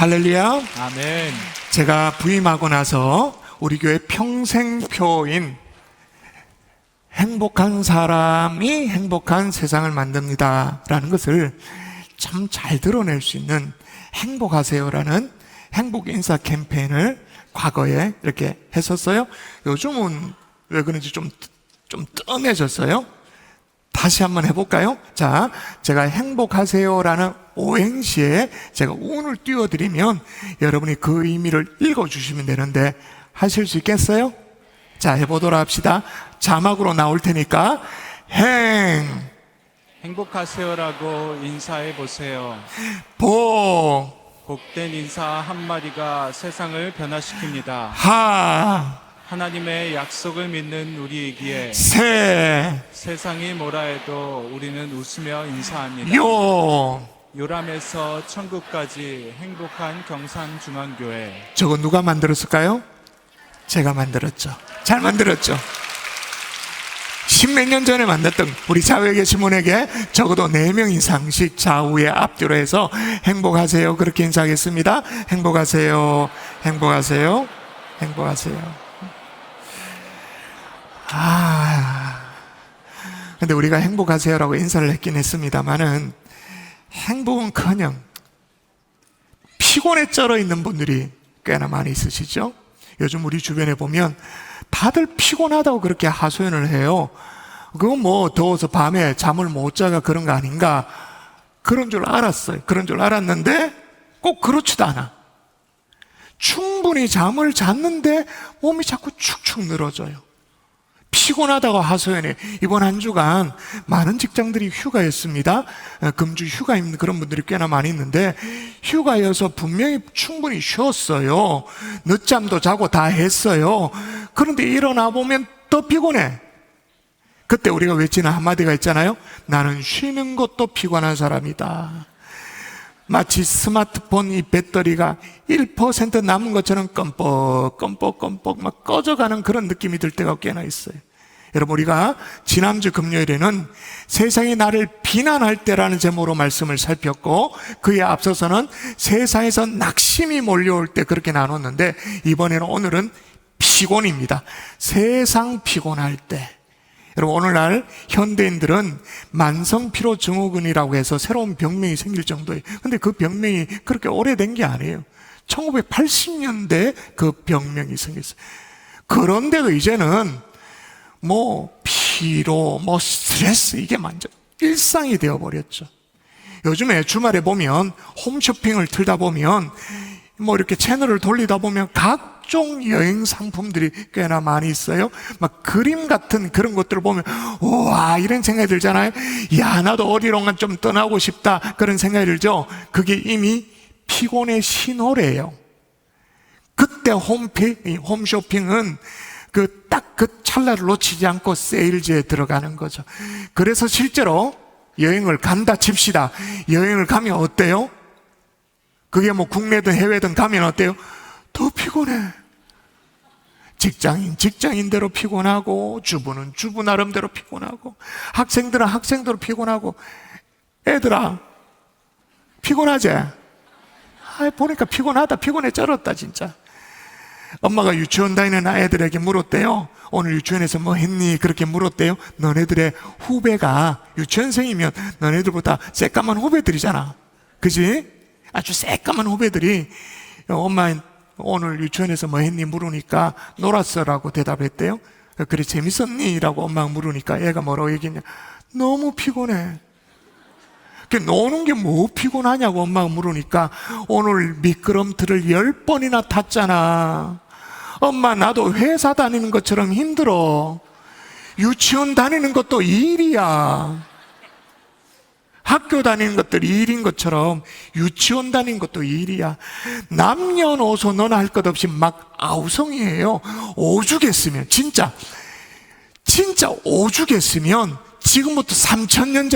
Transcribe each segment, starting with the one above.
할렐루야. 아멘. 제가 부임하고 나서 우리 교회 평생표인 행복한 사람이 행복한 세상을 만듭니다 라는 것을 참 잘 드러낼 수 있는 행복하세요라는 행복 인사 캠페인을 과거에 이렇게 했었어요. 요즘은 왜 그런지 좀 뜸해졌어요. 다시 한번 해볼까요? 자, 제가 행복하세요라는 오행시에 제가 운을 띄워드리면 여러분이 그 의미를 읽어주시면 되는데 하실 수 있겠어요? 자, 해보도록 합시다. 자막으로 나올 테니까 행복하세요라고 인사해 보세요. 복, 복된 인사 한마디가 세상을 변화시킵니다. 하, 하나님의 약속을 믿는 우리이기에 세, 세상이 뭐라 해도 우리는 웃으며 인사합니다. 요. 요람에서 천국까지 행복한 경산중앙교회. 저거 누가 만들었을까요? 제가 만들었죠. 잘 만들었죠. 십몇 년 전에 만났던 우리 좌우에 계신 분에게 적어도 4명 이상씩 좌우에 앞뒤로 해서 행복하세요 그렇게 인사하겠습니다. 행복하세요, 행복하세요, 행복하세요. 근데 우리가 행복하세요라고 인사를 했긴 했습니다만은 행복은커녕 피곤에 쩔어 있는 분들이 꽤나 많이 있으시죠? 요즘 우리 주변에 보면 다들 피곤하다고 그렇게 하소연을 해요. 그건 뭐 더워서 밤에 잠을 못 자가 그런 거 아닌가, 그런 줄 알았어요. 그런 줄 알았는데 꼭 그렇지도 않아. 충분히 잠을 잤는데 몸이 자꾸 축축 늘어져요. 피곤하다고 하소연해. 이번 한 주간 많은 직장들이 휴가였습니다. 금주 휴가인 그런 분들이 꽤나 많이 있는데 휴가여서 분명히 충분히 쉬었어요. 늦잠도 자고 다 했어요. 그런데 일어나 보면 더 피곤해. 그때 우리가 외치는 한마디가 있잖아요. 나는 쉬는 것도 피곤한 사람이다. 마치 스마트폰 이 배터리가 1% 남은 것처럼 껌뻑 막 꺼져가는 그런 느낌이 들 때가 꽤나 있어요. 여러분, 우리가 지난주 금요일에는 세상이 나를 비난할 때라는 제목으로 말씀을 살폈고, 그에 앞서서는 세상에서 낙심이 몰려올 때 그렇게 나눴는데, 이번에는 오늘은 피곤입니다. 세상 피곤할 때. 여러분, 오늘날 현대인들은 만성피로 증후군이라고 해서 새로운 병명이 생길 정도예요. 근데 그 병명이 그렇게 오래된 게 아니에요. 1980년대에 그 병명이 생겼어요. 그런데도 이제는 피로, 스트레스, 이게 완전 일상이 되어버렸죠. 요즘에 주말에 보면 홈쇼핑을 틀다 보면 이렇게 채널을 돌리다 보면 각종 여행 상품들이 꽤나 많이 있어요. 막 그림 같은 그런 것들을 보면 우와, 이런 생각이 들잖아요. 야, 나도 어디론가 좀 떠나고 싶다, 그런 생각이 들죠. 그게 이미 피곤의 신호래요. 그때 홈쇼핑은 딱 그 찰나를 놓치지 않고 세일즈에 들어가는 거죠. 그래서 실제로 여행을 간다 칩시다. 여행을 가면 어때요? 그게 국내든 해외든 가면 어때요? 더 피곤해. 직장인대로 피곤하고, 주부는 주부 나름대로 피곤하고, 학생들은 학생대로 피곤하고. 애들아, 피곤하지? 보니까 피곤하다, 피곤해 쩔었다 진짜. 엄마가 유치원 다니는 아이들에게 물었대요. 오늘 유치원에서 뭐 했니? 그렇게 물었대요. 너네들의 후배가 유치원생이면 너네들보다 새까만 후배들이잖아, 그지? 아주 새까만 후배들이 엄마 오늘 유치원에서 뭐 했니? 물으니까 놀았어라고 대답했대요. 그래, 재밌었니? 라고 엄마가 물으니까 애가 뭐라고 얘기했냐? 너무 피곤해. 노는 게 뭐 피곤하냐고 엄마가 물으니까 오늘 미끄럼틀을 10번이나 탔잖아. 엄마, 나도 회사 다니는 것처럼 힘들어. 유치원 다니는 것도 일이야. 학교 다니는 것들이 일인 것처럼 유치원 다니는 것도 일이야. 남녀노소 너나 할 것 없이 막 아우성이에요. 오죽했으면, 진짜 오죽했으면 지금부터 3,000년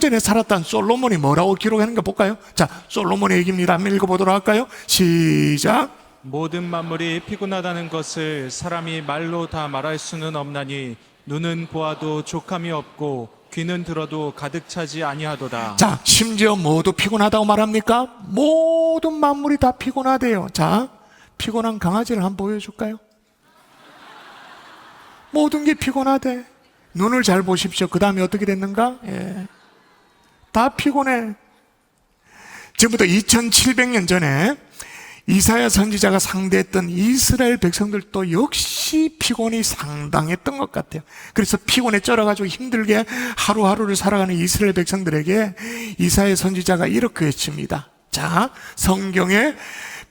전에 살았던 솔로몬이 뭐라고 기록하는가 볼까요? 자, 솔로몬의 얘기입니다. 한번 읽어보도록 할까요? 시작. 모든 만물이 피곤하다는 것을 사람이 말로 다 말할 수는 없나니 눈은 보아도 족함이 없고 귀는 들어도 가득 차지 아니하도다. 자, 심지어 모두 피곤하다고 말합니까? 모든 만물이 다 피곤하대요. 자, 피곤한 강아지를 한번 보여줄까요? 모든 게 피곤하대. 눈을 잘 보십시오. 그 다음에 어떻게 됐는가? 예. 다 피곤해. 지금부터 2700년 전에 이사야 선지자가 상대했던 이스라엘 백성들도 역시 피곤이 상당했던 것 같아요. 그래서 피곤에 쩔어가지고 힘들게 하루하루를 살아가는 이스라엘 백성들에게 이사야 선지자가 이렇게 외칩니다. 자, 성경에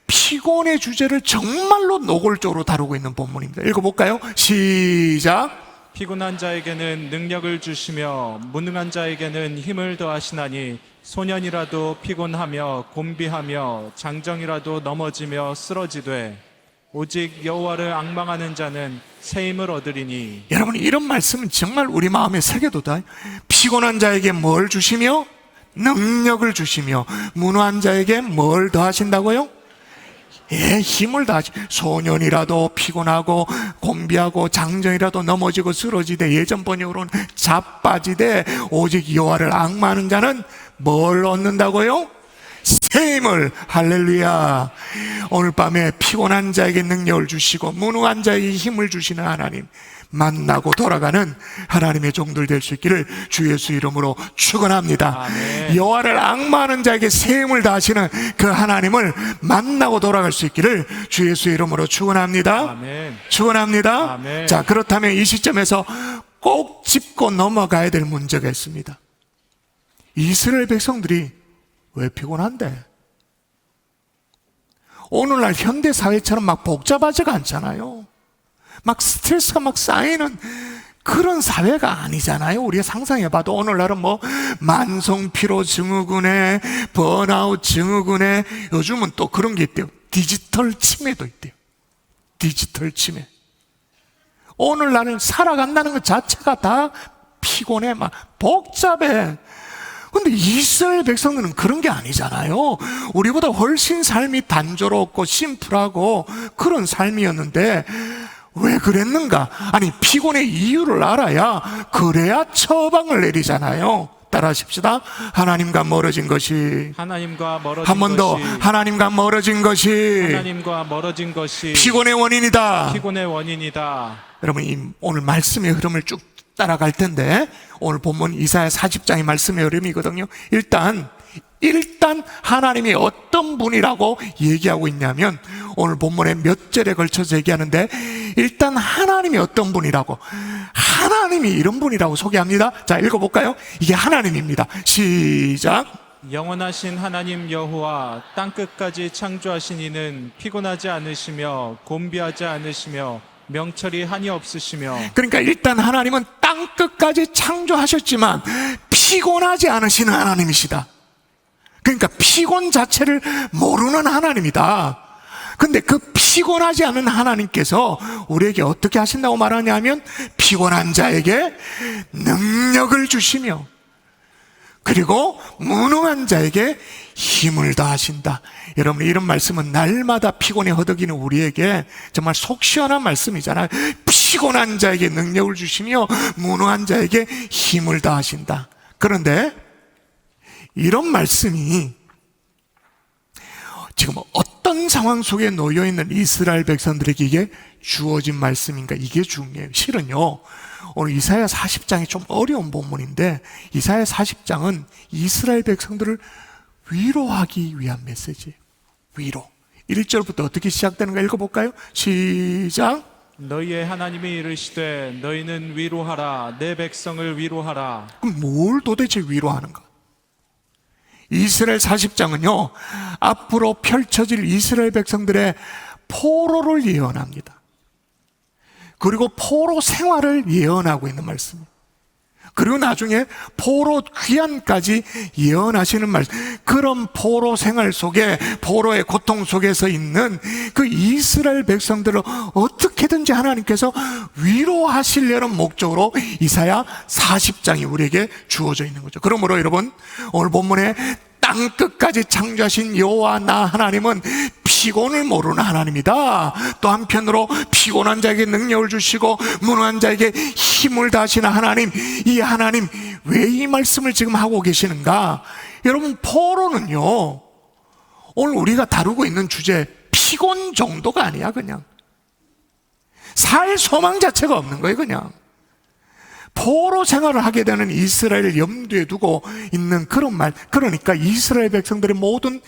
피곤의 주제를 정말로 노골적으로 다루고 있는 본문입니다. 읽어볼까요? 시작. 피곤한 자에게는 능력을 주시며 무능한 자에게는 힘을 더하시나니 소년이라도 피곤하며 곤비하며 장정이라도 넘어지며 쓰러지되 오직 여호와를 앙망하는 자는 새 힘을 얻으리니. 여러분, 이런 말씀은 정말 우리 마음에 새겨두다. 피곤한 자에게 뭘 주시며 능력을 주시며 무능한 자에게 뭘 더하신다고요? 예, 힘을 다하시. 소년이라도 피곤하고 곤비하고 장정이라도 넘어지고 쓰러지되, 예전 번역으로는 자빠지되 오직 여호와를 앙망하는 자는 뭘 얻는다고요? 새 힘을. 할렐루야. 오늘 밤에 피곤한 자에게 능력을 주시고 무능한 자에게 힘을 주시는 하나님 만나고 돌아가는 하나님의 종들 될 수 있기를 주 예수 이름으로 축원합니다. 아멘. 여호와를 앙망하는 자에게 새 힘을 다하시는 그 하나님을 만나고 돌아갈 수 있기를 주 예수 이름으로 축원합니다. 아멘. 축원합니다. 아멘. 자, 그렇다면 이 시점에서 꼭 짚고 넘어가야 될 문제가 있습니다. 이스라엘 백성들이 왜 피곤한데? 오늘날 현대 사회처럼 막 복잡하지가 않잖아요. 막 스트레스가 막 쌓이는 그런 사회가 아니잖아요. 우리가 상상해봐도 오늘날은 뭐 만성피로 증후군에 번아웃 증후군에 요즘은 또 그런 게 있대요. 디지털 치매도 있대요. 디지털 치매. 오늘날은 살아간다는 것 자체가 다 피곤해, 막 복잡해. 근데 이스라엘 백성들은 그런 게 아니잖아요. 우리보다 훨씬 삶이 단조롭고 심플하고 그런 삶이었는데 왜 그랬는가? 아니, 피곤의 이유를 알아야 그래야 처방을 내리잖아요. 따라하십시다. 하나님과 멀어진 것이. 하나님과 멀어진 한 번 더. 것이. 하나님과 멀어진 것이 하나님과 멀어진 것이 피곤의 원인이다. 피곤의 원인이다. 여러분, 오늘 말씀의 흐름을 쭉 따라갈 텐데, 오늘 본문 이사야 40장의 말씀의 흐름이거든요. 일단 하나님이 어떤 분이라고 얘기하고 있냐면, 오늘 본문에 몇 절에 걸쳐서 얘기하는데, 일단 하나님이 어떤 분이라고, 하나님이 이런 분이라고 소개합니다. 자, 읽어볼까요? 이게 하나님입니다. 시작. 영원하신 하나님 여호와 땅끝까지 창조하신 이는 피곤하지 않으시며 곤비하지 않으시며 명철이 한이 없으시며. 그러니까 일단 하나님은 땅끝까지 창조하셨지만 피곤하지 않으시는 하나님이시다. 그러니까 피곤 자체를 모르는 하나님이다. 근데 그 피곤하지 않은 하나님께서 우리에게 어떻게 하신다고 말하냐면, 피곤한 자에게 능력을 주시며 그리고 무능한 자에게 힘을 더하신다. 여러분, 이런 말씀은 날마다 피곤에 허덕이는 우리에게 정말 속 시원한 말씀이잖아요. 피곤한 자에게 능력을 주시며 무능한 자에게 힘을 더하신다. 그런데 이런 말씀이 지금 어떤 상황 속에 놓여있는 이스라엘 백성들에게 이게 주어진 말씀인가? 이게 중요해요. 실은요, 오늘 이사야 40장이 좀 어려운 본문인데, 이사야 40장은 이스라엘 백성들을 위로하기 위한 메시지예요. 위로. 1절부터 어떻게 시작되는가 읽어볼까요? 시작. 너희의 하나님이 이르시되 너희는 위로하라. 내 백성을 위로하라. 그럼 뭘 도대체 위로하는가? 이스라엘 40장은요, 앞으로 펼쳐질 이스라엘 백성들의 포로를 예언합니다. 그리고 포로 생활을 예언하고 있는 말씀입니다. 그리고 나중에 포로 귀환까지 예언하시는 말씀. 그런 포로 생활 속에, 포로의 고통 속에서 있는 그 이스라엘 백성들을 어떻게든지 하나님께서 위로하시려는 목적으로 이사야 40장이 우리에게 주어져 있는 거죠. 그러므로 여러분, 오늘 본문에 땅 끝까지 창조하신 여호와 나 하나님은 피곤을 모르는 하나님이다. 또 한편으로 피곤한 자에게 능력을 주시고 무능한 자에게 힘을 다하시는 하나님, 이 하나님 왜 이 말씀을 지금 하고 계시는가? 여러분, 포로는요, 오늘 우리가 다루고 있는 주제 피곤 정도가 아니야. 그냥 살 소망 자체가 없는 거예요. 그냥 포로 생활을 하게 되는 이스라엘을 염두에 두고 있는 그런 말. 그러니까 이스라엘 백성들의 모든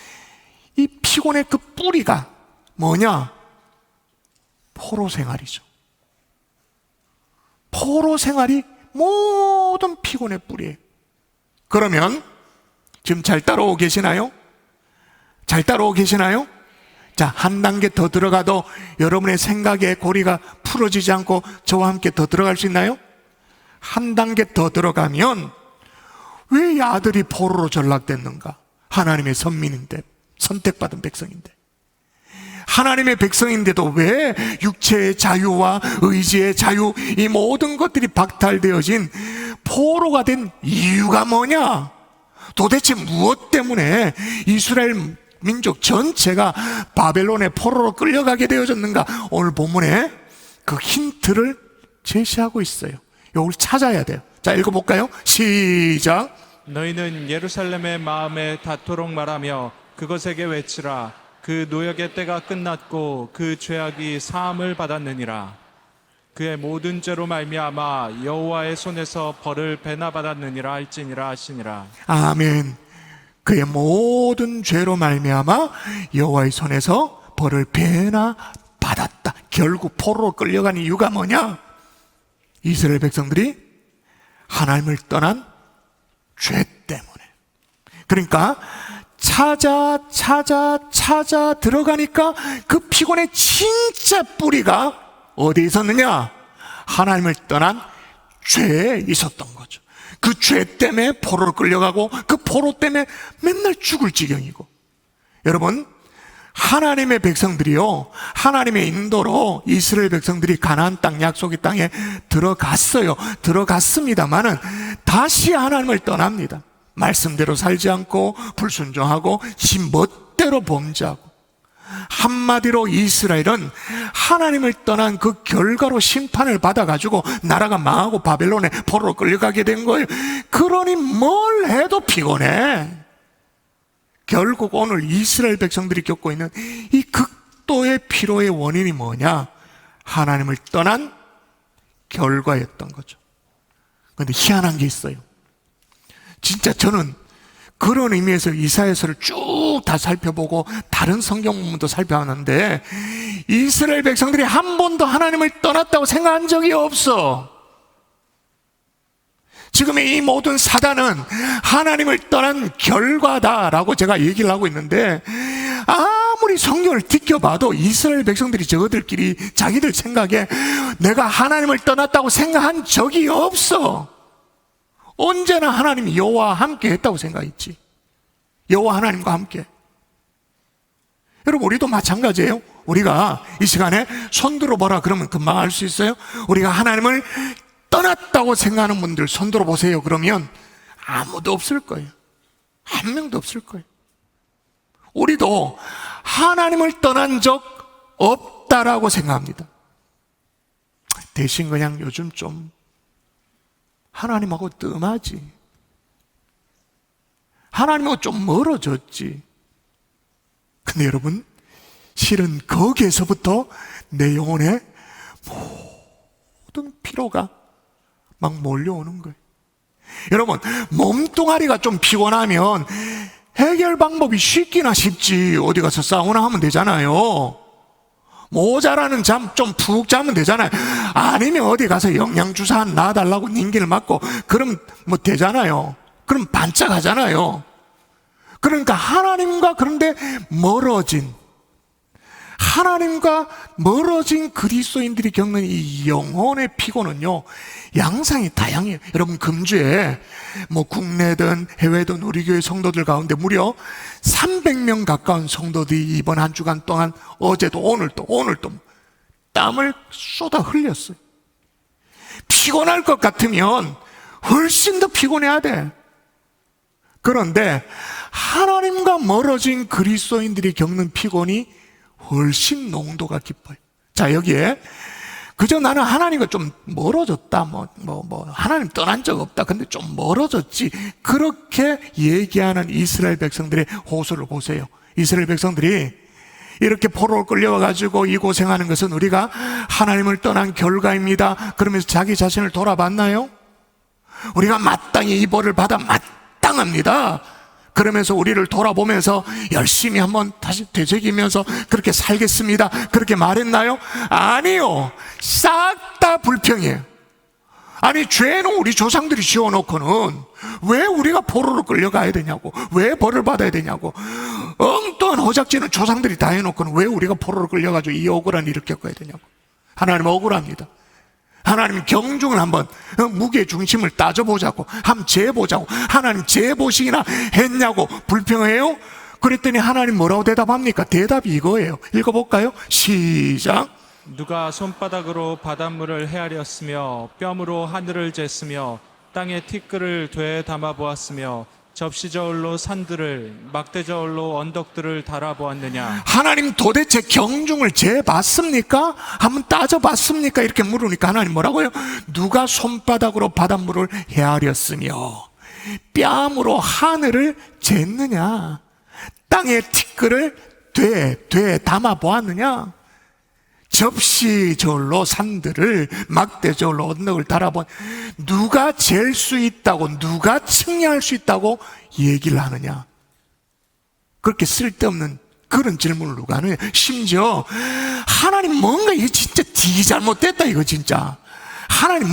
이 피곤의 그 뿌리가 뭐냐? 포로 생활이죠. 포로 생활이 모든 피곤의 뿌리예요. 그러면 지금 잘 따라오고 계시나요? 잘 따라오고 계시나요? 자, 한 단계 더 들어가도 여러분의 생각의 고리가 풀어지지 않고 저와 함께 더 들어갈 수 있나요? 한 단계 더 들어가면 왜 이 아들이 포로로 전락됐는가? 하나님의 선민인데, 선택받은 백성인데, 하나님의 백성인데도 왜 육체의 자유와 의지의 자유, 이 모든 것들이 박탈되어진 포로가 된 이유가 뭐냐? 도대체 무엇 때문에 이스라엘 민족 전체가 바벨론의 포로로 끌려가게 되어졌는가? 오늘 본문에 그 힌트를 제시하고 있어요. 이걸 찾아야 돼요. 자, 읽어볼까요? 시작. 너희는 예루살렘의 마음에 닿도록 말하며 그것에게 외치라. 그 노역의 때가 끝났고 그 죄악이 사함을 받았느니라. 그의 모든 죄로 말미암아 여호와의 손에서 벌을 배나 받았느니라 할지니라 하시니라. 아멘. 그의 모든 죄로 말미암아 여호와의 손에서 벌을 배나 받았다. 결국 포로로 끌려간 이유가 뭐냐? 이스라엘 백성들이 하나님을 떠난 죄 때문에. 그러니까 찾아 들어가니까 그 피곤의 진짜 뿌리가 어디에 있었느냐? 하나님을 떠난 죄에 있었던 거죠. 그 죄 때문에 포로로 끌려가고 그 포로 때문에 맨날 죽을 지경이고. 여러분, 하나님의 백성들이요, 하나님의 인도로 이스라엘 백성들이 가나안 땅, 약속의 땅에 들어갔어요. 들어갔습니다마는 다시 하나님을 떠납니다. 말씀대로 살지 않고 불순종하고 지 멋대로 범죄하고. 한마디로 이스라엘은 하나님을 떠난 그 결과로 심판을 받아가지고 나라가 망하고 바벨론에 포로로 끌려가게 된 거예요. 그러니 뭘 해도 피곤해. 결국 오늘 이스라엘 백성들이 겪고 있는 이 극도의 피로의 원인이 뭐냐? 하나님을 떠난 결과였던 거죠. 그런데 희한한 게 있어요. 진짜 저는 그런 의미에서 이사야서를 쭉 다 살펴보고 다른 성경 부분도 살펴봤는데 이스라엘 백성들이 한 번도 하나님을 떠났다고 생각한 적이 없어. 지금의 이 모든 사단은 하나님을 떠난 결과다라고 제가 얘기를 하고 있는데, 아무리 성경을 뒤껴봐도 이스라엘 백성들이 저들끼리 자기들 생각에 내가 하나님을 떠났다고 생각한 적이 없어. 언제나 하나님 여호와와 함께 했다고 생각했지. 여호와 하나님과 함께. 여러분, 우리도 마찬가지예요. 우리가 이 시간에 손 들어보라 그러면 금방 알 수 있어요. 우리가 하나님을 떠났다고 생각하는 분들 손 들어보세요 그러면 아무도 없을 거예요. 한 명도 없을 거예요. 우리도 하나님을 떠난 적 없다라고 생각합니다. 대신 그냥 요즘 좀 하나님하고 뜸하지. 하나님하고 좀 멀어졌지. 근데 여러분, 실은 거기에서부터 내 영혼에 모든 피로가 막 몰려오는 거예요. 여러분, 몸뚱아리가 좀 피곤하면 해결 방법이 쉽기나 쉽지. 어디 가서 사우나 하면 되잖아요. 모자라는 잠 좀 푹 자면 되잖아요. 아니면 어디 가서 영양주사 놔달라고 닌기를 맞고 그러면 뭐 되잖아요. 그럼 반짝하잖아요. 그러니까 하나님과 그런데 하나님과 멀어진 그리스도인들이 겪는 이 영혼의 피곤은요, 양상이 다양해요. 여러분, 금주에 뭐 국내든 해외든 우리 교회 성도들 가운데 무려 300명 가까운 성도들이 이번 한 주간 동안 어제도 오늘도 땀을 쏟아 흘렸어요. 피곤할 것 같으면 훨씬 더 피곤해야 돼. 그런데 하나님과 멀어진 그리스도인들이 겪는 피곤이 훨씬 농도가 깊어요. 자, 여기에 그저 나는 하나님과 좀 멀어졌다. 하나님 떠난 적 없다. 근데 좀 멀어졌지. 그렇게 얘기하는 이스라엘 백성들의 호소를 보세요. 이스라엘 백성들이 이렇게 포로로 끌려와가지고 이 고생하는 것은 우리가 하나님을 떠난 결과입니다. 그러면서 자기 자신을 돌아봤나요? 우리가 마땅히 이 벌을 받아 마땅합니다. 그러면서 우리를 돌아보면서 열심히 한번 다시 되새기면서 그렇게 살겠습니다. 그렇게 말했나요? 아니요. 싹 다 불평이에요. 아니, 죄는 우리 조상들이 지어놓고는 왜 우리가 포로로 끌려가야 되냐고, 왜 벌을 받아야 되냐고, 엉뚱한 허작지는 조상들이 다 해놓고는 왜 우리가 포로로 끌려가지고 이 억울한 일을 겪어야 되냐고. 하나님 억울합니다. 하나님 경중을 한번 무게 중심을 따져보자고, 한번 재보자고. 하나님 재보시기나 했냐고 불평해요? 그랬더니 하나님 뭐라고 대답합니까? 대답이 이거예요. 읽어볼까요? 시작. 누가 손바닥으로 바닷물을 헤아렸으며 뼘으로 하늘을 쟀으며 땅에 티끌을 되에 담아 보았으며 접시저울로 산들을 막대저울로 언덕들을 달아보았느냐. 하나님 도대체 경중을 재봤습니까? 한번 따져봤습니까? 이렇게 물으니까 하나님 뭐라고요? 누가 손바닥으로 바닷물을 헤아렸으며 뺨으로 하늘을 쟀느냐, 땅에 티끌을 되에 담아 보았느냐, 접시저울로 산들을 막대저울로 언덕을 달아본, 누가 잴 수 있다고, 누가 측량할 수 있다고 얘기를 하느냐. 그렇게 쓸데없는 그런 질문을 누가 하느냐. 심지어 하나님 뭔가 이거 진짜 되게 잘못됐다, 이거 진짜 하나님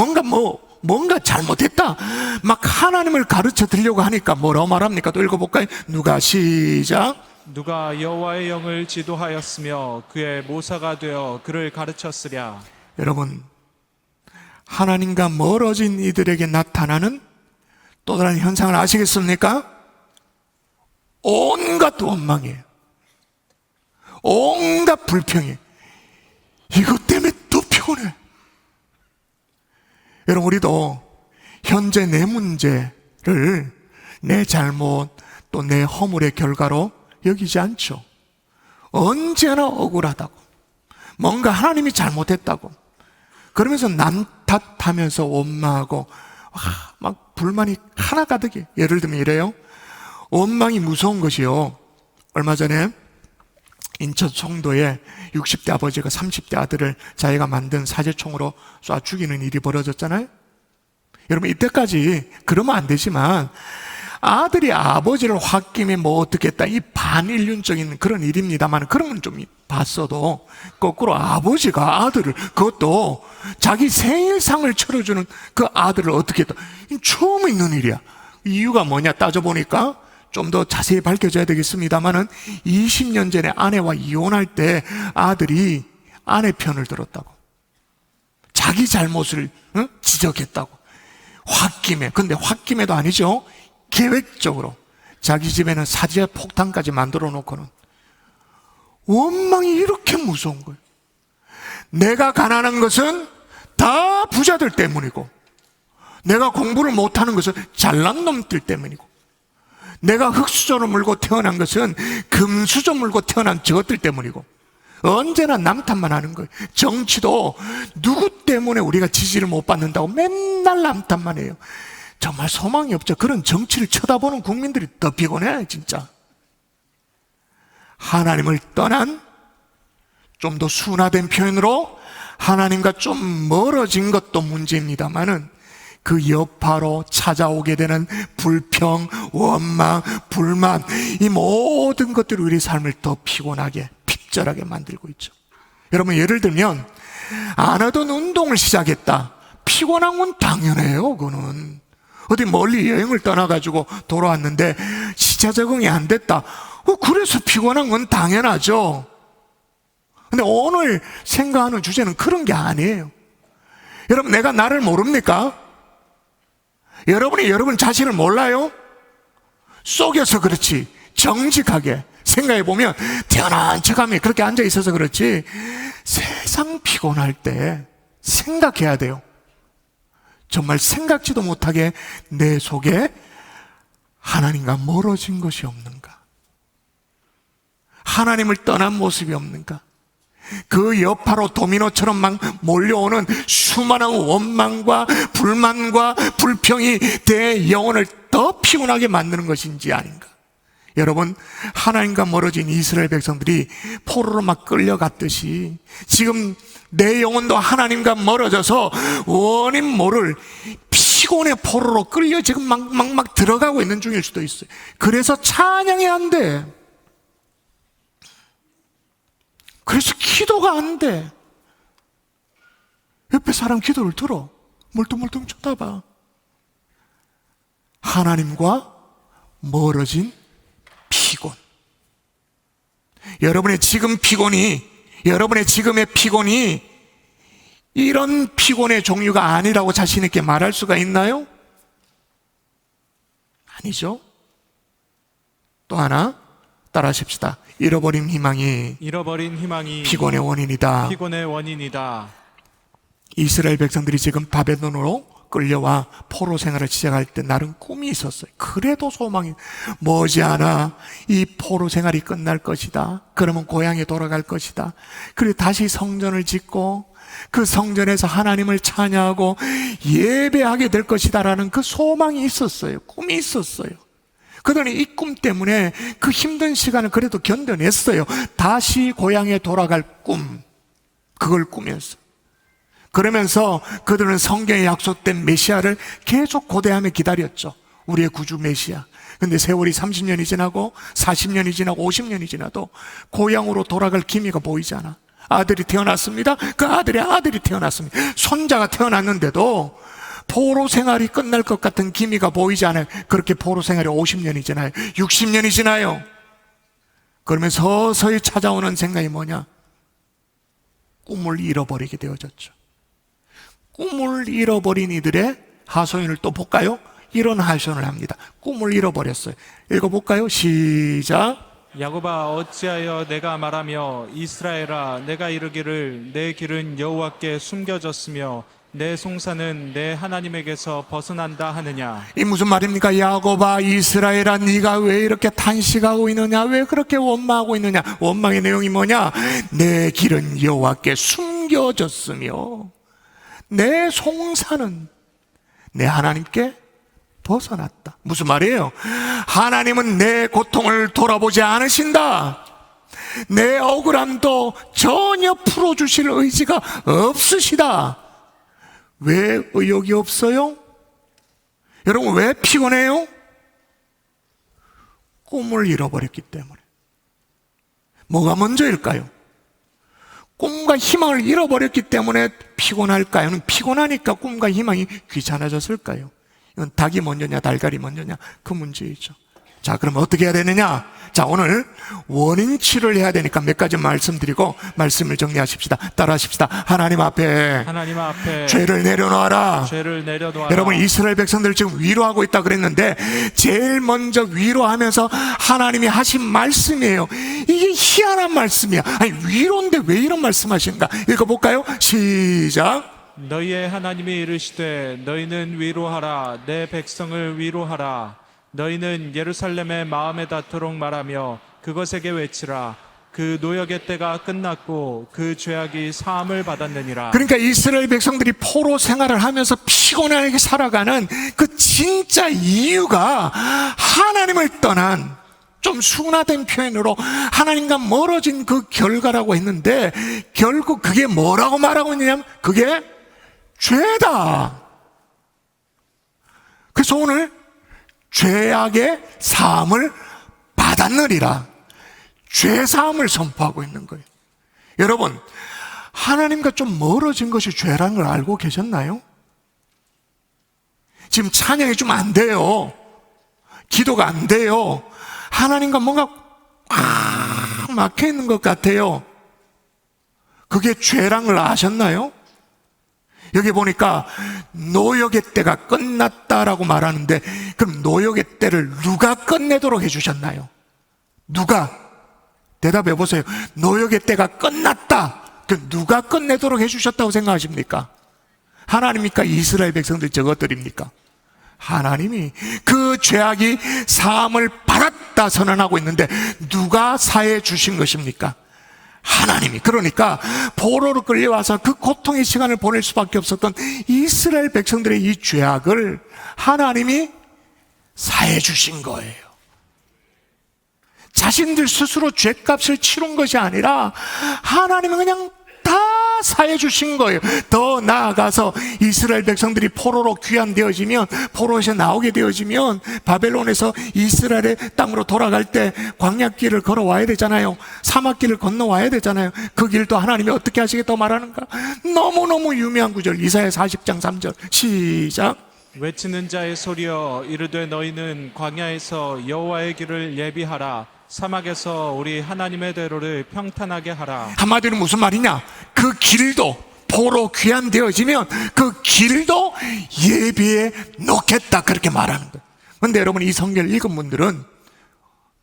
뭔가 잘못했다 막 하나님을 가르쳐 드리려고 하니까 뭐라고 말합니까? 또 읽어볼까요? 누가 시작. 누가 여호와의 영을 지도하였으며 그의 모사가 되어 그를 가르쳤으랴. 여러분, 하나님과 멀어진 이들에게 나타나는 또 다른 현상을 아시겠습니까? 온갖 원망이에요. 온갖 불평이에요. 이것 때문에 또 피곤해. 여러분, 우리도 현재 내 문제를 내 잘못 또 내 허물의 결과로 여기지 않죠. 언제나 억울하다고, 뭔가 하나님이 잘못했다고 그러면서 남 탓하면서 원망하고 막 불만이 하나 가득해. 예를 들면 이래요. 원망이 무서운 것이요, 얼마 전에 인천 송도에 60대 아버지가 30대 아들을 자기가 만든 사제총으로 쏴 죽이는 일이 벌어졌잖아요. 여러분, 이때까지 그러면 안 되지만 아들이 아버지를 홧김에 뭐 어떻게 했다, 이 반인륜적인 그런 일입니다만 그런 건 좀 봤어도 거꾸로 아버지가 아들을, 그것도 자기 생일상을 치러주는 그 아들을 어떻게 했다, 처음 있는 일이야. 이유가 뭐냐 따져보니까 좀 더 자세히 밝혀져야 되겠습니다만은 20년 전에 아내와 이혼할 때 아들이 아내 편을 들었다고, 자기 잘못을 지적했다고, 홧김에. 근데 홧김에도 아니죠. 계획적으로 자기 집에는 사제 폭탄까지 만들어 놓고는. 원망이 이렇게 무서운 거예요. 내가 가난한 것은 다 부자들 때문이고, 내가 공부를 못하는 것은 잘난 놈들 때문이고, 내가 흙수저로 물고 태어난 것은 금수저 물고 태어난 저것들 때문이고, 언제나 남 탓만 하는 거예요. 정치도 누구 때문에 우리가 지지를 못 받는다고 맨날 남 탓만 해요. 정말 소망이 없죠. 그런 정치를 쳐다보는 국민들이 더 피곤해요, 진짜. 하나님을 떠난, 좀 더 순화된 표현으로 하나님과 좀 멀어진 것도 문제입니다만은 그 여파로 찾아오게 되는 불평, 원망, 불만, 이 모든 것들이 우리 삶을 더 피곤하게, 핍절하게 만들고 있죠. 여러분, 예를 들면 안 하던 운동을 시작했다. 피곤한 건 당연해요. 그거는 어디 멀리 여행을 떠나가지고 돌아왔는데 시차 적응이 안 됐다. 그래서 피곤한 건 당연하죠. 근데 오늘 생각하는 주제는 그런 게 아니에요. 여러분, 내가 나를 모릅니까? 여러분이 여러분 자신을 몰라요? 속여서 그렇지, 정직하게 생각해보면 태어난 척하면 그렇게 앉아있어서 그렇지, 세상 피곤할 때 생각해야 돼요. 정말 생각지도 못하게 내 속에 하나님과 멀어진 것이 없는가, 하나님을 떠난 모습이 없는가, 그 여파로 도미노처럼 막 몰려오는 수많은 원망과 불만과 불평이 내 영혼을 더 피곤하게 만드는 것인지 아닌가? 여러분, 하나님과 멀어진 이스라엘 백성들이 포로로 막 끌려갔듯이 지금 내 영혼도 하나님과 멀어져서 원인 모를 피곤의 포로로 끌려 지금 막 들어가고 있는 중일 수도 있어요. 그래서 찬양이 안 돼. 그래서 기도가 안 돼. 옆에 사람 기도를 들어. 멀뚱멀뚱 쳐다봐. 하나님과 멀어진 피곤. 여러분의 지금 피곤이, 여러분의 지금의 피곤이 이런 피곤의 종류가 아니라고 자신 있게 말할 수가 있나요? 아니죠. 또 하나 따라 하십시다. 잃어버린 희망이 피곤의 원인이다. 피곤의 원인이다. 이스라엘 백성들이 지금 바벨론으로 끌려와 포로 생활을 시작할 때 나름 꿈이 있었어요. 그래도 소망이 머지않아 이 포로 생활이 끝날 것이다. 그러면 고향에 돌아갈 것이다. 그리고 다시 성전을 짓고 그 성전에서 하나님을 찬양하고 예배하게 될 것이다라는 그 소망이 있었어요. 꿈이 있었어요. 그들은 이 꿈 때문에 그 힘든 시간을 그래도 견뎌냈어요. 다시 고향에 돌아갈 꿈, 그걸 꾸면서. 그러면서 그들은 성경에 약속된 메시아를 계속 고대하며 기다렸죠. 우리의 구주 메시아. 근데 세월이 30년이 지나고 40년이 지나고 50년이 지나도 고향으로 돌아갈 기미가 보이지 않아. 아들이 태어났습니다. 그 아들이 태어났습니다. 손자가 태어났는데도 포로 생활이 끝날 것 같은 기미가 보이지 않아요. 그렇게 포로 생활이 50년이 지나요. 60년이 지나요. 그러면 서서히 찾아오는 생각이 뭐냐? 꿈을 잃어버리게 되어졌죠. 꿈을 잃어버린 이들의 하소연을 또 볼까요? 이런 하소연을 합니다. 꿈을 잃어버렸어요. 읽어볼까요? 시작. 야곱아, 어찌하여 내가 말하며 이스라엘아, 내가 이르기를 내 길은 여호와께 숨겨졌으며 내 송사는 내 하나님에게서 벗어난다 하느냐? 이 무슨 말입니까? 야곱아, 이스라엘아, 네가 왜 이렇게 탄식하고 있느냐? 왜 그렇게 원망하고 있느냐? 원망의 내용이 뭐냐? 내 길은 여호와께 숨겨졌으며 내 송사는 내 하나님께 벗어났다. 무슨 말이에요? 하나님은 내 고통을 돌아보지 않으신다. 내 억울함도 전혀 풀어주실 의지가 없으시다. 왜 의욕이 없어요? 여러분, 왜 피곤해요? 꿈을 잃어버렸기 때문에. 뭐가 먼저일까요? 꿈과 희망을 잃어버렸기 때문에 피곤할까요? 피곤하니까 꿈과 희망이 귀찮아졌을까요? 이건 닭이 먼저냐 달걀이 먼저냐 그 문제이죠. 자, 그럼 어떻게 해야 되느냐? 자, 오늘 원인 치료를 해야 되니까 몇 가지 말씀드리고 말씀을 정리하십시다. 따라하십시다. 하나님 앞에 죄를 내려놓아라. 여러분, 이스라엘 백성들 지금 위로하고 있다 그랬는데 제일 먼저 위로하면서 하나님이 하신 말씀이에요. 이게 희한한 말씀이야. 아니, 위로인데 왜 이런 말씀하신가? 읽어볼까요? 시작. 너희의 하나님이 이르시되 너희는 위로하라, 내 백성을 위로하라. 너희는 예루살렘의 마음에 닿도록 말하며 그것에게 외치라. 그 노역의 때가 끝났고 그 죄악이 사함을 받았느니라. 그러니까 이스라엘 백성들이 포로 생활을 하면서 피곤하게 살아가는 그 진짜 이유가 하나님을 떠난, 좀 순화된 표현으로 하나님과 멀어진 그 결과라고 했는데, 결국 그게 뭐라고 말하고 있느냐면 그게 죄다. 그래서 오늘 죄악의 사함을 받았느니라, 죄사함을 선포하고 있는 거예요. 여러분, 하나님과 좀 멀어진 것이 죄라는 걸 알고 계셨나요? 지금 찬양이 좀 안 돼요. 기도가 안 돼요. 하나님과 뭔가 꽉 막혀 있는 것 같아요. 그게 죄란 걸 아셨나요? 여기 보니까 노역의 때가 끝났다라고 말하는데, 그럼 노역의 때를 누가 끝내도록 해주셨나요? 누가? 대답해 보세요. 노역의 때가 끝났다. 그럼 누가 끝내도록 해주셨다고 생각하십니까? 하나님입니까? 이스라엘 백성들 저것들입니까? 하나님이 그 죄악이 사함을 받았다 선언하고 있는데 누가 사해 주신 것입니까? 하나님이, 그러니까 포로로 끌려와서 그 고통의 시간을 보낼 수밖에 없었던 이스라엘 백성들의 이 죄악을 하나님이 사해 주신 거예요. 자신들 스스로 죄값을 치른 것이 아니라 하나님은 그냥 다 사해 주신 거예요. 더 나아가서 이스라엘 백성들이 포로로 귀환되어지면, 포로에서 나오게 되어지면 바벨론에서 이스라엘의 땅으로 돌아갈 때 광야길을 걸어와야 되잖아요. 사막길을 건너와야 되잖아요. 그 길도 하나님이 어떻게 하시겠다고 말하는가? 너무너무 유명한 구절, 이사야 40장 3절 시작. 외치는 자의 소리여 이르되 너희는 광야에서 여호와의 길을 예비하라. 사막에서 우리 하나님의 대로를 평탄하게 하라. 한마디로 무슨 말이냐? 그 길도, 포로 귀환되어지면 그 길도 예비해 놓겠다, 그렇게 말하는 거예요. 그런데 여러분, 이 성경을 읽은 분들은,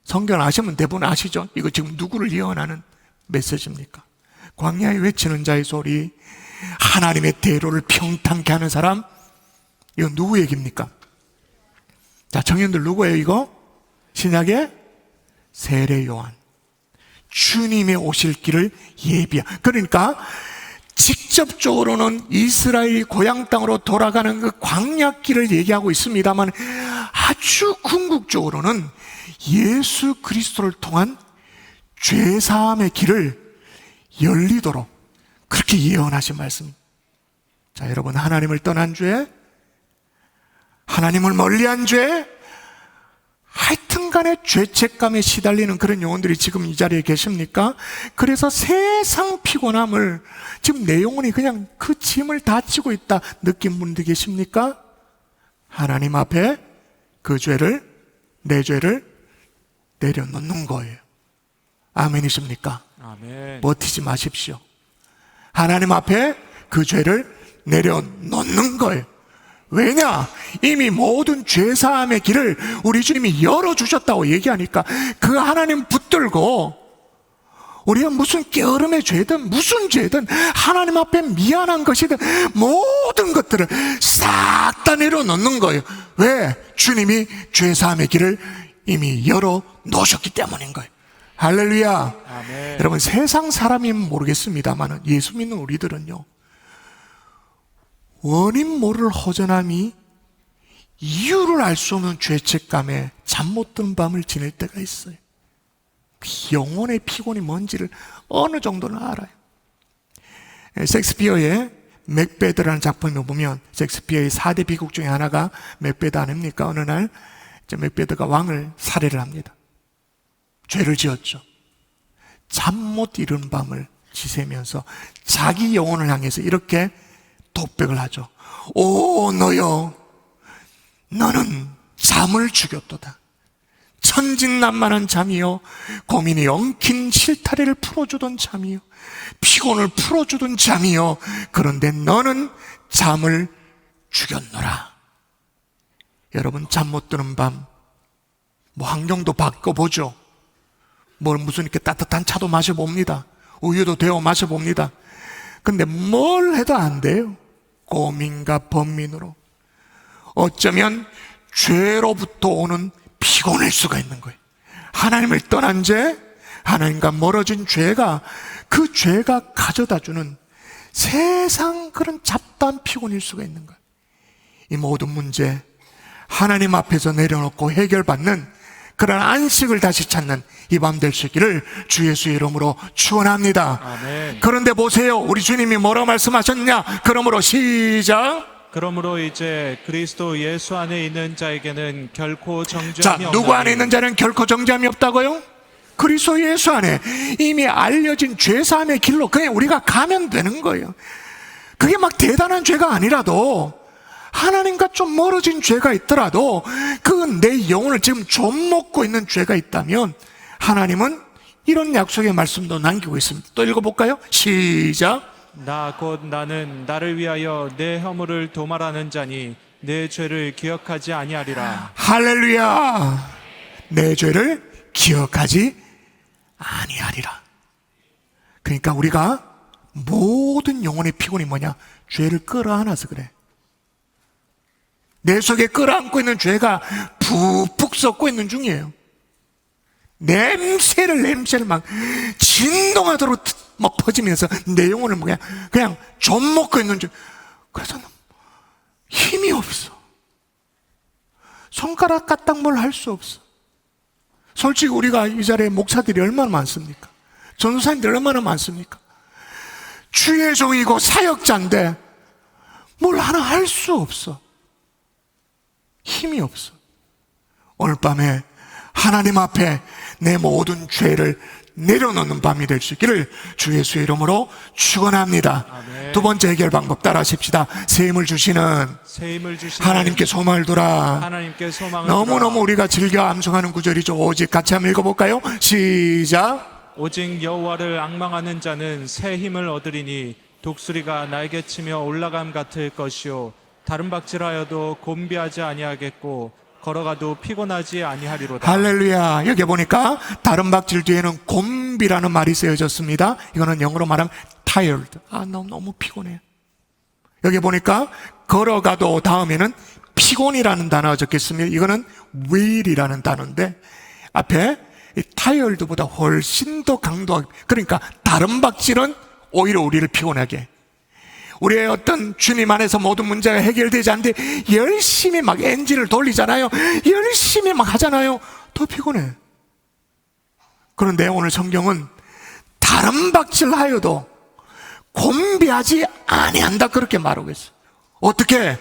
성경 아시면 대부분 아시죠? 이거 지금 누구를 예언하는 메시지입니까? 광야에 외치는 자의 소리, 하나님의 대로를 평탄케 하는 사람, 이거 누구 얘기입니까? 자, 청년들 누구예요 이거? 신약의 세례 요한. 주님의 오실 길을 예비하. 그러니까 직접적으로는 이스라엘이 고향 땅으로 돌아가는 그 광야길을 얘기하고 있습니다만, 아주 궁극적으로는 예수 그리스도를 통한 죄사함의 길을 열리도록 그렇게 예언하신 말씀입니다. 자, 여러분, 하나님을 떠난 죄, 하나님을 멀리한 죄, 하여튼간에 죄책감에 시달리는 그런 영혼들이 지금 이 자리에 계십니까? 그래서 세상 피곤함을, 지금 내 영혼이 그냥 그 짐을 다 지고 있다 느낀 분들 계십니까? 하나님 앞에 그 죄를, 내 죄를 내려놓는 거예요. 아멘이십니까? 아멘. 버티지 마십시오. 하나님 앞에 그 죄를 내려놓는 거예요. 왜냐? 이미 모든 죄사함의 길을 우리 주님이 열어주셨다고 얘기하니까 그 하나님 붙들고, 우리가 무슨 게으름의 죄든 무슨 죄든 하나님 앞에 미안한 것이든 모든 것들을 싹 다 내려놓는 거예요. 왜? 주님이 죄사함의 길을 이미 열어놓으셨기 때문인 거예요. 할렐루야. 아멘. 여러분, 세상 사람이면 모르겠습니다만 예수 믿는 우리들은요, 원인 모를 허전함이 이유를 알 수 없는 죄책감에 잠 못 드는 밤을 지낼 때가 있어요. 영혼의 피곤이 뭔지를 어느 정도는 알아요. 셰익스피어의 맥베드라는 작품을 보면, 셰익스피어의 4대 비극 중에 하나가 맥베드 아닙니까? 어느 날 맥베드가 왕을 살해를 합니다. 죄를 지었죠. 잠 못 이룬 밤을 지새면서 자기 영혼을 향해서 이렇게 독백을 하죠. 오 너여, 너는 잠을 죽였도다. 천진난만한 잠이요, 고민이 엉킨 실타래를 풀어주던 잠이요, 피곤을 풀어주던 잠이요, 그런데 너는 잠을 죽였노라. 여러분, 잠 못 드는 밤, 뭐 환경도 바꿔보죠. 무슨 이렇게 따뜻한 차도 마셔봅니다. 우유도 데워 마셔봅니다. 근데 뭘 해도 안 돼요. 고민과 번민으로, 어쩌면 죄로부터 오는 피곤할 수가 있는 거예요. 하나님을 떠난 죄, 하나님과 멀어진 죄가, 그 죄가 가져다주는 세상 그런 잡다한 피곤일 수가 있는 거예요. 이 모든 문제 하나님 앞에서 내려놓고 해결받는 그런 안식을 다시 찾는 이 밤 될 수 있기를 주 예수의 이름으로 축원합니다. 아멘. 그런데 보세요, 우리 주님이 뭐라고 말씀하셨냐? 그러므로 시작. 그러므로 이제 그리스도 예수 안에 있는 자에게는 결코 자, 정죄함이 없나니. 누구 안에 있는 자는 결코 정죄함이 없다고요? 그리스도 예수 안에 이미 알려진 죄사함의 길로 그냥 우리가 가면 되는 거예요. 그게 막 대단한 죄가 아니라도, 하나님과 좀 멀어진 죄가 있더라도, 그 내 영혼을 지금 좀 먹고 있는 죄가 있다면 하나님은 이런 약속의 말씀도 남기고 있습니다. 또 읽어볼까요? 시작. 나 곧 나는 나를 위하여 내 허물을 도말하는 자니 내 죄를 기억하지 아니하리라. 할렐루야. 내 죄를 기억하지 아니하리라. 그러니까 우리가 모든 영혼의 피곤이 뭐냐? 죄를 끌어안아서 그래. 내 속에 끌어안고 있는 죄가 푹푹 썩고 있는 중이에요. 냄새를 막 진동하도록 막 퍼지면서 내 영혼을 그냥 좀 먹고 있는 줄. 그래서 힘이 없어. 손가락 까딱뭘 할 수 없어. 솔직히 우리가 이 자리에 목사들이 얼마나 많습니까? 전도사님들 얼마나 많습니까? 주의 종이고 사역자인데 뭘 하나 할 수 없어. 힘이 없어. 오늘 밤에 하나님 앞에 내 모든 죄를 내려놓는 밤이 될 수 있기를 주 예수의 이름으로 축원합니다. 아멘. 두 번째 해결 방법 따라 하십시다. 새 힘을 주시는 하나님께 소망을 두라. 하나님께 소망을 너무너무 두라. 우리가 즐겨 암송하는 구절이죠. 오직 같이 한번 읽어볼까요? 시작. 오직 여호와를 앙망하는 자는 새 힘을 얻으리니 독수리가 날개 치며 올라감 같을 것이요 다른 박질하여도 곤비하지 아니하겠고 걸어가도 피곤하지 아니하리로다. 할렐루야. 여기 보니까 다른 박질 뒤에는 곤비라는 말이 쓰여졌습니다. 이거는 영어로 말하면 tired. 너무 피곤해. 여기 보니까 걸어가도 다음에는 피곤이라는 단어가 적혀 있습니다. 이거는 weary라는 단어인데 앞에 이 tired보다 훨씬 더 강도가, 그러니까 다른 박질은 오히려 우리를 피곤하게 해. 우리의 어떤 주님 안에서 모든 문제가 해결되지 않는데 열심히 막 엔진을 돌리잖아요. 열심히 막 하잖아요. 더 피곤해. 그런데 오늘 성경은 다른 박질하여도 곤비하지 아니한다 그렇게 말하고 있어요. 어떻게?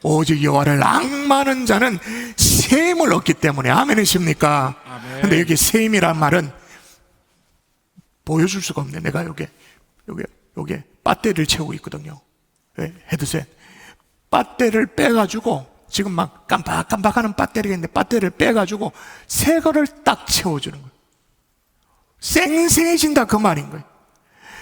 오직 여호와를 앙망하는 자는 새 힘을 얻기 때문에. 아멘이십니까? 아멘. 근데 여기 새 힘이란 말은 보여줄 수가 없네. 내가 요게 배터리를 채우고 있거든요. 헤드셋 배터리를 빼가지고 지금 막 깜빡깜빡하는 배터리가 있는데 배터리를 빼가지고 새 거를 딱 채워주는 거예요. 쌩쌩해진다 그 말인 거예요.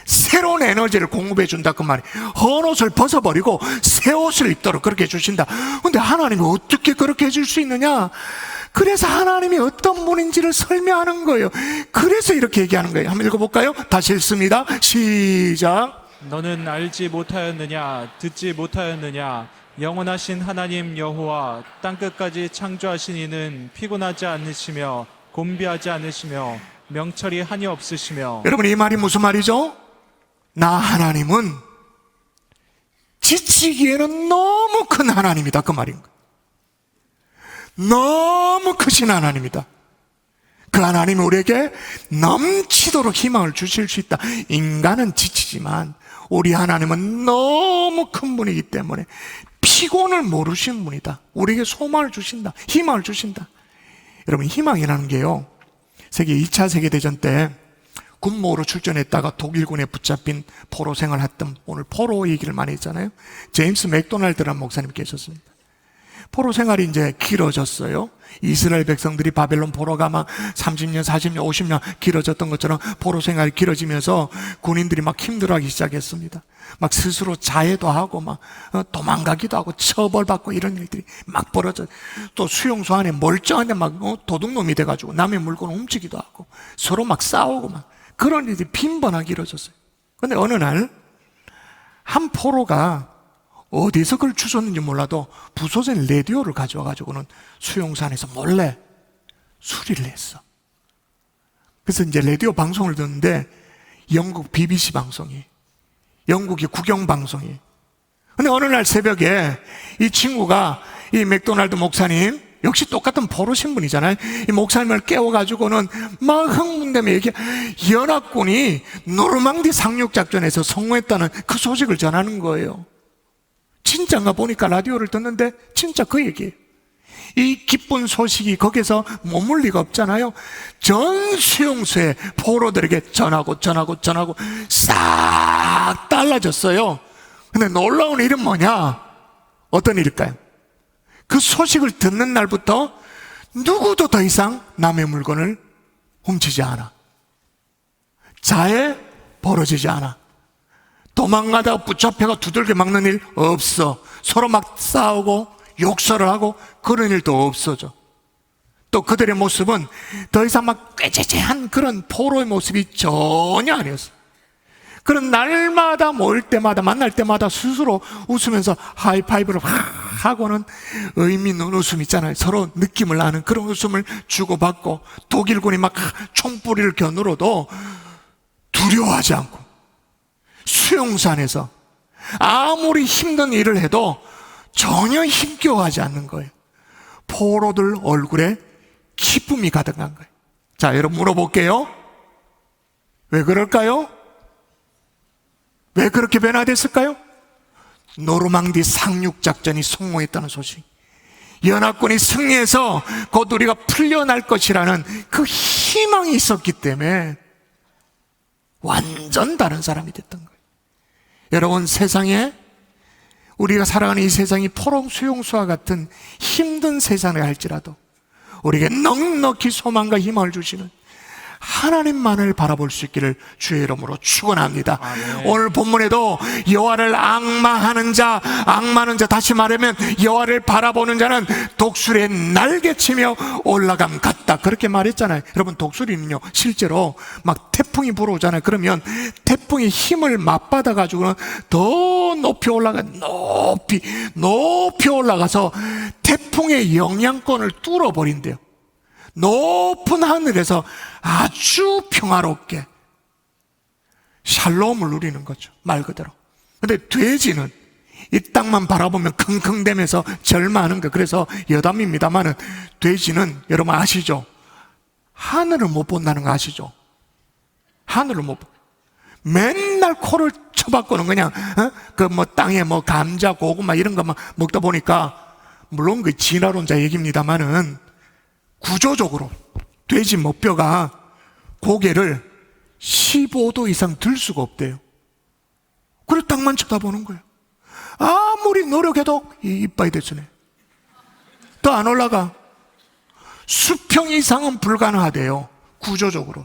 새로운 에너지를 공급해 준다 그 말이에요. 헌 옷을 벗어버리고 새 옷을 입도록 그렇게 해주신다. 근데 하나님이 어떻게 그렇게 해줄 수 있느냐? 그래서 하나님이 어떤 분인지를 설명하는 거예요. 그래서 이렇게 얘기하는 거예요. 한번 읽어볼까요? 다시 읽습니다. 시작. 너는 알지 못하였느냐 듣지 못하였느냐 영원하신 하나님 여호와 땅끝까지 창조하신 이는 피곤하지 않으시며 곤비하지 않으시며 명철이 한이 없으시며. 여러분 이 말이 무슨 말이죠? 나 하나님은 지치기에는 너무 큰 하나님이다 그 말인 거예요. 너무 크신 하나님이다. 그 하나님이 우리에게 넘치도록 희망을 주실 수 있다. 인간은 지치지만 우리 하나님은 너무 큰 분이기 때문에 피곤을 모르신 분이다. 우리에게 소망을 주신다. 희망을 주신다. 여러분 희망이라는 게요, 세계 2차 세계대전 때 군모로 출전했다가 독일군에 붙잡힌 포로 생활했던, 오늘 포로 얘기를 많이 했잖아요. 제임스 맥도날드라는 목사님 계셨습니다. 포로 생활이 이제 길어졌어요. 이스라엘 백성들이 바벨론 포로가 막 30년, 40년, 50년 길어졌던 것처럼 포로 생활이 길어지면서 군인들이 막 힘들어하기 시작했습니다. 막 스스로 자해도 하고 막 도망가기도 하고 처벌받고 이런 일들이 막 벌어져요. 또 수용소 안에 멀쩡한데 막 도둑놈이 돼가지고 남의 물건 훔치기도 하고 서로 막 싸우고 막 그런 일들이 빈번하게 이루어졌어요. 근데 어느 날 한 포로가 어디서 그걸 주웠는지 몰라도 부서진 라디오를 가져와가지고는 수용소 안에서 몰래 수리를 했어. 그래서 이제 라디오 방송을 듣는데 영국 BBC 방송이, 영국의 국영 방송이. 근데 어느 날 새벽에 이 친구가 이 맥도날드 목사님, 역시 똑같은 포로 신분이잖아요. 이 목사님을 깨워가지고는 막 흥분되며 얘기, 연합군이 노르망디 상륙작전에서 성공했다는 그 소식을 전하는 거예요. 진짜인가 보니까 라디오를 듣는데 진짜 그 얘기예요. 이 기쁜 소식이 거기서 머물 리가 없잖아요. 전 수용소에 포로들에게 전하고 싹 달라졌어요. 근데 놀라운 일은 뭐냐? 어떤 일일까요? 그 소식을 듣는 날부터 누구도 더 이상 남의 물건을 훔치지 않아. 자해 벌어지지 않아. 도망가다가 붙잡혀가 두들겨 맞는 일 없어. 서로 막 싸우고 욕설을 하고 그런 일도 없어져. 또 그들의 모습은 더 이상 막 꾀죄죄한 그런 포로의 모습이 전혀 아니었어. 그런 날마다 모일 때마다 만날 때마다 스스로 웃으면서 하이파이브를 하고는 의미 있는 웃음 있잖아요. 서로 느낌을 아는 그런 웃음을 주고받고, 독일군이 막 총뿌리를 겨누러도 두려워하지 않고, 수용산에서 아무리 힘든 일을 해도 전혀 힘겨워하지 않는 거예요. 포로들 얼굴에 기쁨이 가득한 거예요. 자, 여러분 물어볼게요. 왜 그럴까요? 왜 그렇게 변화됐을까요? 노르망디 상륙작전이 성공했다는 소식, 연합군이 승리해서 곧 우리가 풀려날 것이라는 그 희망이 있었기 때문에 완전 다른 사람이 됐던 거예요. 여러분, 세상에, 우리가 살아가는 이 세상이 포롱 수용소와 같은 힘든 세상을 할지라도 우리에게 넉넉히 소망과 희망을 주시는 하나님만을 바라볼 수 있기를 주의 이름으로 축원합니다. 오늘 본문에도 여호와를 앙마하는 자, 다시 말하면 여호와를 바라보는 자는 독수리의 날개치며 올라감 같다, 그렇게 말했잖아요. 여러분, 독수리는요 실제로 막 태풍이 불어오잖아요. 그러면 태풍의 힘을 맞받아 가지고는 더 높이 올라가서 태풍의 영향권을 뚫어버린대요. 높은 하늘에서 아주 평화롭게 샬롬을 누리는 거죠, 말 그대로. 근데 돼지는 이 땅만 바라보면 킁킁대면서 절망하는 거. 그래서 여담입니다만은 돼지는 여러분 아시죠? 하늘을 못 본다는 거 아시죠? 하늘을 못 봐. 맨날 코를 쳐박고는 그냥 그 뭐 땅에 뭐 감자, 고구마 이런 것만 먹다 보니까, 물론 그 진화론자 얘기입니다만은 구조적으로 돼지 목뼈가 고개를 15도 이상 들 수가 없대요. 그래서 땅만 쳐다보는 거예요. 아무리 노력해도 이 이빨이 됐으네. 더 안 올라가. 수평 이상은 불가능하대요, 구조적으로.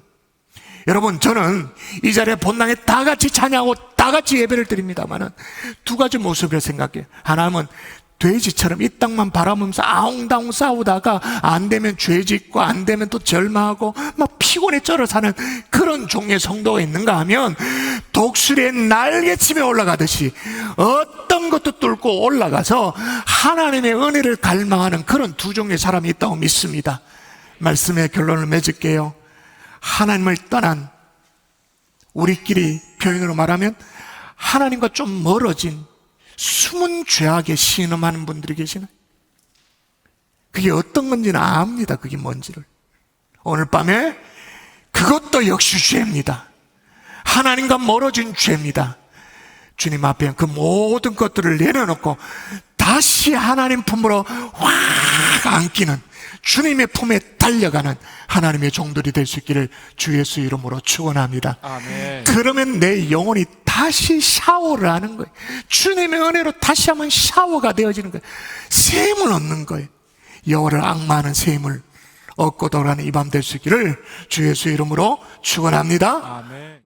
여러분, 저는 이 자리에 본당에 다 같이 찬양하고 다 같이 예배를 드립니다만은 두 가지 모습을 생각해요. 하나는 돼지처럼 이 땅만 바라보면서 아웅다웅 싸우다가 안 되면 죄 짓고 안 되면 또 절망하고 막 피곤에 쩔어 사는 그런 종의 성도가 있는가 하면, 독수리의 날개치며 올라가듯이 어떤 것도 뚫고 올라가서 하나님의 은혜를 갈망하는 그런 두 종의 사람이 있다고 믿습니다. 말씀의 결론을 맺을게요. 하나님을 떠난, 우리끼리 표현으로 말하면 하나님과 좀 멀어진 숨은 죄악에 신음하는 분들이 계시나요? 그게 어떤 건지는 압니다. 그게 뭔지를. 오늘 밤에 그것도 역시 죄입니다. 하나님과 멀어진 죄입니다. 주님 앞에 그 모든 것들을 내려놓고 다시 하나님 품으로 확 안기는, 주님의 품에 달려가는 하나님의 종들이 될 수 있기를 주 예수 이름으로 축원합니다. 아멘. 그러면 내 영혼이 다시 샤워를 하는 거예요. 주님의 은혜로 다시 한번 샤워가 되어지는 거예요. 샘을 얻는 거예요. 여호와를 앙마하는 샘을 얻고 돌아가는 이 밤 될 수 있기를 주 예수 이름으로 축원합니다. 아멘.